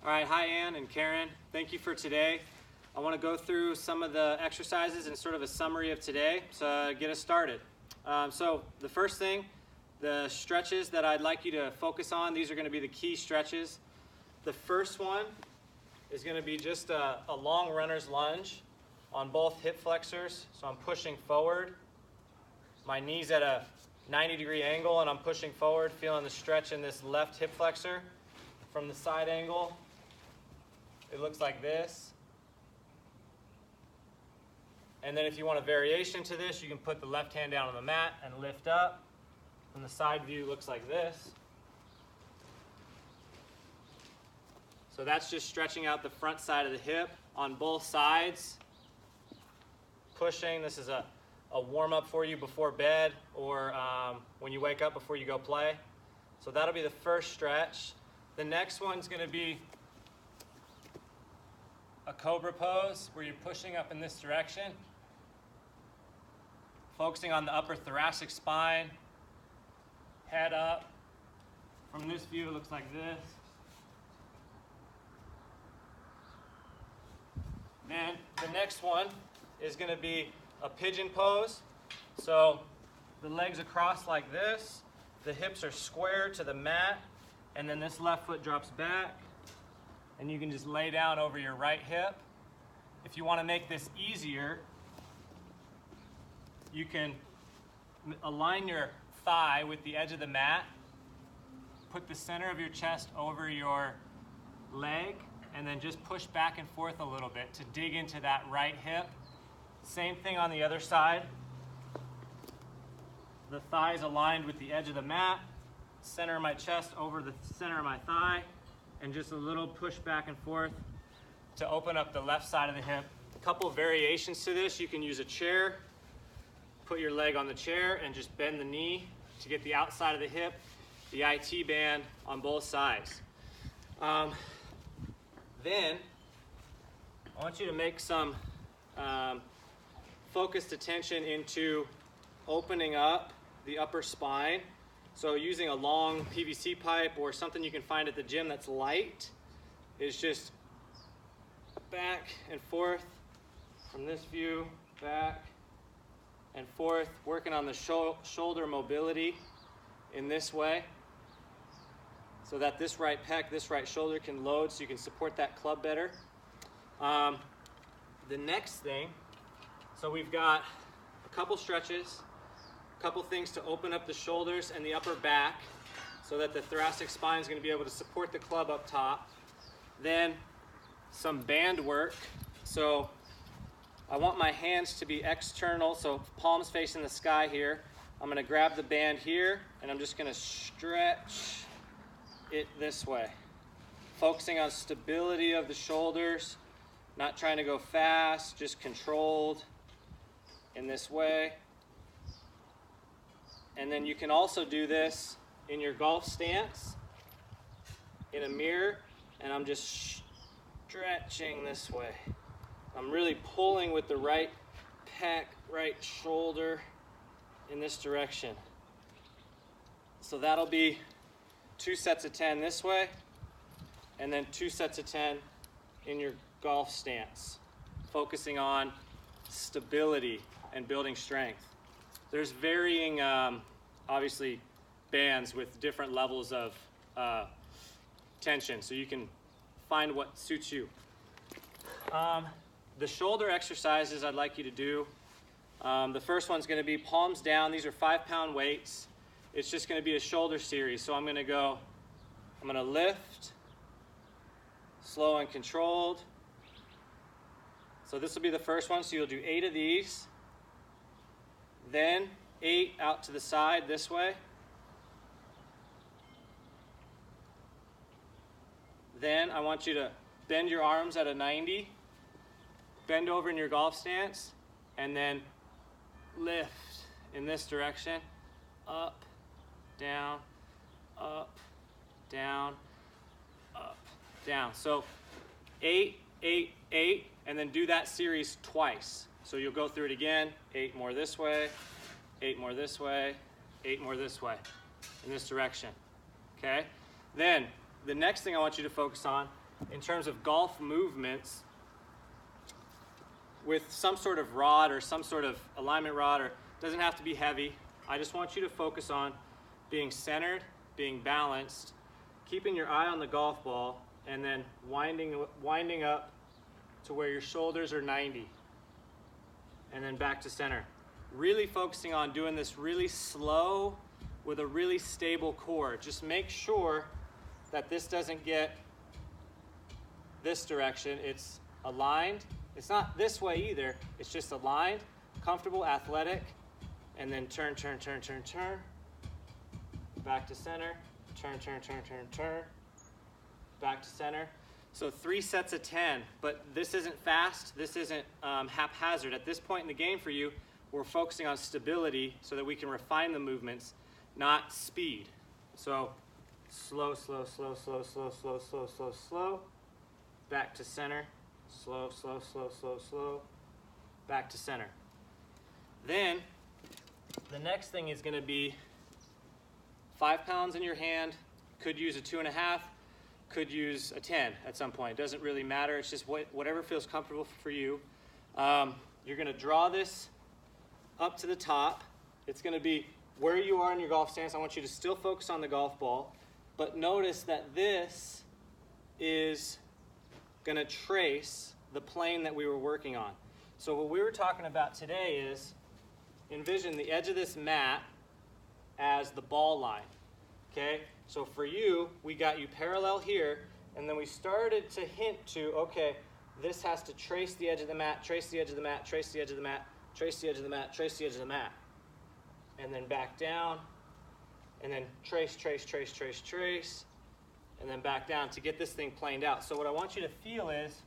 All right, hi Ann and Karen. Thank you for today. I want to go through some of the exercises and sort of a summary of today to get us started. So the first thing, the stretches that I'd like you to focus on, these are going to be the key stretches. The first one is going to be just a long runner's lunge on both hip flexors. So I'm pushing forward. My knee's at a 90-degree angle and I'm pushing forward, feeling the stretch in this left hip flexor. From the side angle, it looks like this. And then if you want a variation to this, you can put the left hand down on the mat and lift up. From the side view, it looks like this. So that's just stretching out the front side of the hip on both sides. Pushing, this is a warm-up for you before bed or when you wake up before you go play. So that'll be the first stretch. The next one's going to be a cobra pose where you're pushing up in this direction, focusing on the upper thoracic spine, head up. From this view, it looks like this. Then the next one is going to be a pigeon pose. So the legs across like this, the hips are square to the mat, and then this left foot drops back, and you can just lay down over your right hip. If you want to make this easier, you can align your thigh with the edge of the mat, put the center of your chest over your leg, and then just push back and forth a little bit to dig into that right hip. Same thing on the other side. The thigh is aligned with the edge of the mat, center of my chest over the center of my thigh, and just a little push back and forth to open up the left side of the hip. A couple variations to this. You can use a chair, put your leg on the chair and just bend the knee to get the outside of the hip, the IT band on both sides. Then I want you to make some focused attention into opening up the upper spine. So using a long PVC pipe or something you can find at the gym that's light is just back and forth from this view, back and forth, working on the shoulder mobility in this way so that this right pec, this right shoulder can load so you can support that club better. The next thing, so we've got a couple stretches, couple things to open up the shoulders and the upper back so that the thoracic spine is going to be able to support the club up top. Then some band work. So I want my hands to be external, so palms facing the sky here. I'm going to grab the band here and I'm just going to stretch it this way. Focusing on stability of the shoulders, not trying to go fast, just controlled in this way. And then you can also do this in your golf stance, in a mirror, and I'm just stretching this way. I'm really pulling with the right pec, right shoulder in this direction. So that'll be 2 sets of 10 this way, and then 2 sets of 10 in your golf stance, focusing on stability and building strength. There's varying, obviously, bands with different levels of tension, so you can find what suits you. The shoulder exercises I'd like you to do, the first one's going to be palms down. These are 5-pound weights. It's just going to be a shoulder series, so I'm going to lift, slow and controlled. So this will be the first one, so you'll do 8 of these. Then 8 out to the side this way. Then I want you to bend your arms at a 90, bend over in your golf stance, and then lift in this direction, up, down, up, down, up, down. So 8, 8, 8, and then do that series twice. So you'll go through it again, 8 more this way, 8 more this way, 8 more this way, in this direction, okay? Then the next thing I want you to focus on in terms of golf movements with some sort of rod or some sort of alignment rod, or it doesn't have to be heavy. I just want you to focus on being centered, being balanced, keeping your eye on the golf ball, and then winding up to where your shoulders are 90, and then back to center. Really focusing on doing this really slow with a really stable core. Just make sure that this doesn't get this direction. It's aligned. It's not this way either. It's just aligned, comfortable, athletic, and then turn, turn, turn, turn, turn. Back to center, turn, turn, turn, turn, turn. Back to center. So 3 sets of 10, but this isn't fast. This isn't haphazard. At this point in the game for you, we're focusing on stability so that we can refine the movements, not speed. So slow, slow, slow, slow, slow, slow, slow, slow, slow. Back to center. Slow, slow, slow, slow, slow. Back to center. Then the next thing is going to be 5 pounds in your hand. Could use a 2.5. Could use a 10 at some point. It doesn't really matter. It's just whatever feels comfortable for you. You're going to draw this up to the top. It's going to be where you are in your golf stance. I want you to still focus on the golf ball, but notice that this is going to trace the plane that we were working on. So what we were talking about today is envision the edge of this mat as the ball line. Okay? So for you, we got you parallel here, and then we started to hint to, okay, this has to trace the edge of the mat, trace the edge of the mat, trace the edge of the mat, trace the edge of the mat, trace the edge of the mat. And then back down, and then trace, trace, trace, trace, trace, and then back down to get this thing planed out. So what I want you to feel is,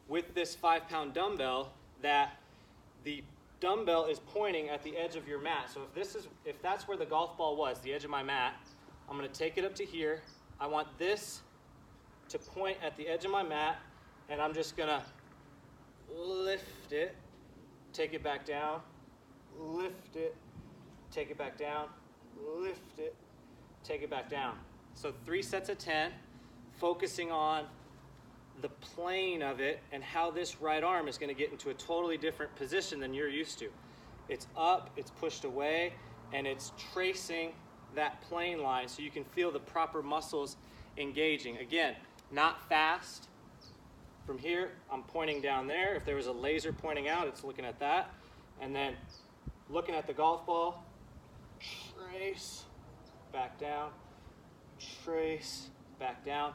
with this 5-pound dumbbell, that the dumbbell is pointing at the edge of your mat. So if that's where the golf ball was, the edge of my mat, I'm going to take it up to here. I want this to point at the edge of my mat, and I'm just going to lift it, take it back down, lift it, take it back down, lift it, take it back down. So 3 sets of 10, focusing on the plane of it and how this right arm is going to get into a totally different position than you're used to. It's up, it's pushed away, and it's tracing that plane line so you can feel the proper muscles engaging. Again, not fast. From here, I'm pointing down there. If there was a laser pointing out, it's looking at that. And then looking at the golf ball, trace, back down, trace, back down,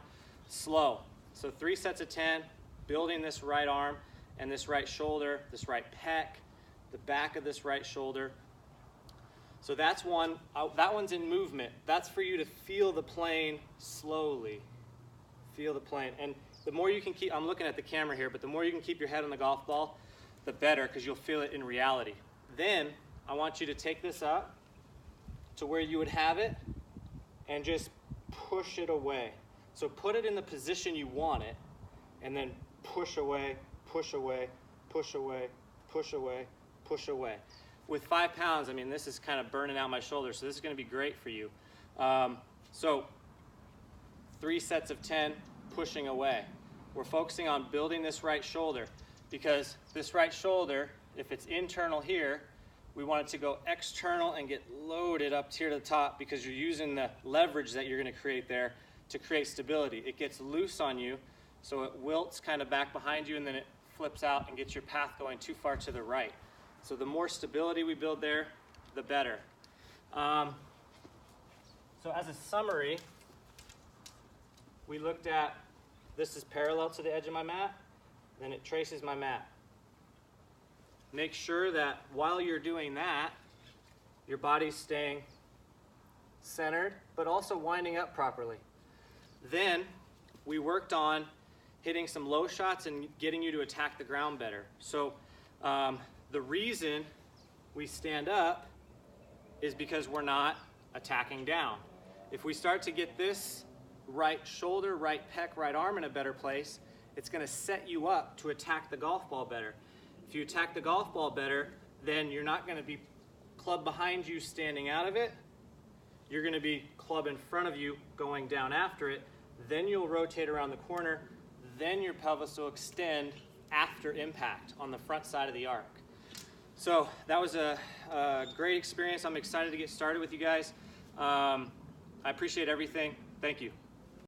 slow. So 3 sets of 10, building this right arm and this right shoulder, this right pec, the back of this right shoulder. So that's one. That one's in movement. That's for you to feel the plane slowly. Feel the plane. And the more you can keep, I'm looking at the camera here, but the more you can keep your head on the golf ball, the better, because you'll feel it in reality. Then I want you to take this up to where you would have it and just push it away. So put it in the position you want it, and then push away, push away, push away, push away, push away. With 5 pounds, I mean, this is kind of burning out my shoulders, so this is going to be great for you. So 3 sets of 10, pushing away. We're focusing on building this right shoulder, because this right shoulder, if it's internal here, we want it to go external and get loaded up here to the top, because you're using the leverage that you're going to create there to create stability. It gets loose on you, so it wilts kind of back behind you, and then it flips out and gets your path going too far to the right. So the more stability we build there, the better. So as a summary, we looked at, this is parallel to the edge of my mat, then it traces my mat. Make sure that while you're doing that, your body's staying centered, but also winding up properly. Then we worked on hitting some low shots and getting you to attack the ground better. So the reason we stand up is because we're not attacking down. If we start to get this right shoulder, right pec, right arm in a better place, it's going to set you up to attack the golf ball better. If you attack the golf ball better, then you're not going to be club behind you standing out of it. You're going to be club in front of you going down after it, then you'll rotate around the corner, then your pelvis will extend after impact on the front side of the arc. So that was a great experience. I'm excited to get started with you guys. I appreciate everything. Thank you.